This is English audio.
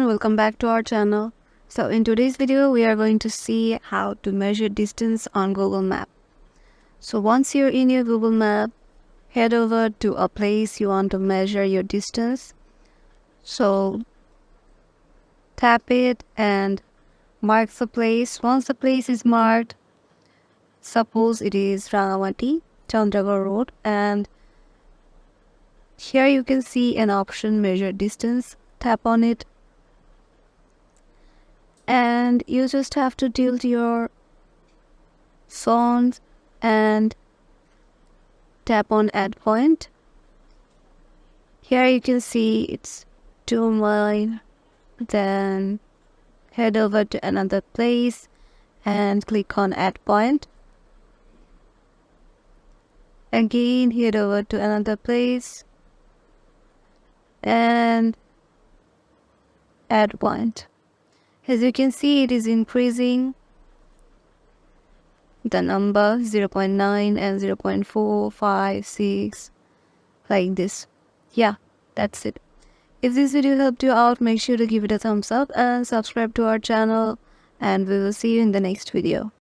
everyone, welcome back to our channel. So in today's video we are going to see how to measure distance on Google Map. So once you're in your Google Map, head over to a place you want to measure your distance. So tap it and mark the place. Once the place is marked, suppose it is Rangamati, Chandragarh Road, and here you can see an option measure distance. Tap on it and you just have to tilt your phone and tap on add point. Here you can see it's 2 miles. Then head over to another place and click on add point. Again head over to another place and add point. As you can see, it is increasing the number 0.9 and 0.4, 5, 6, like this. Yeah, that's it. If this video helped you out, make sure to give it a thumbs up and subscribe to our channel, and we will see you in the next video.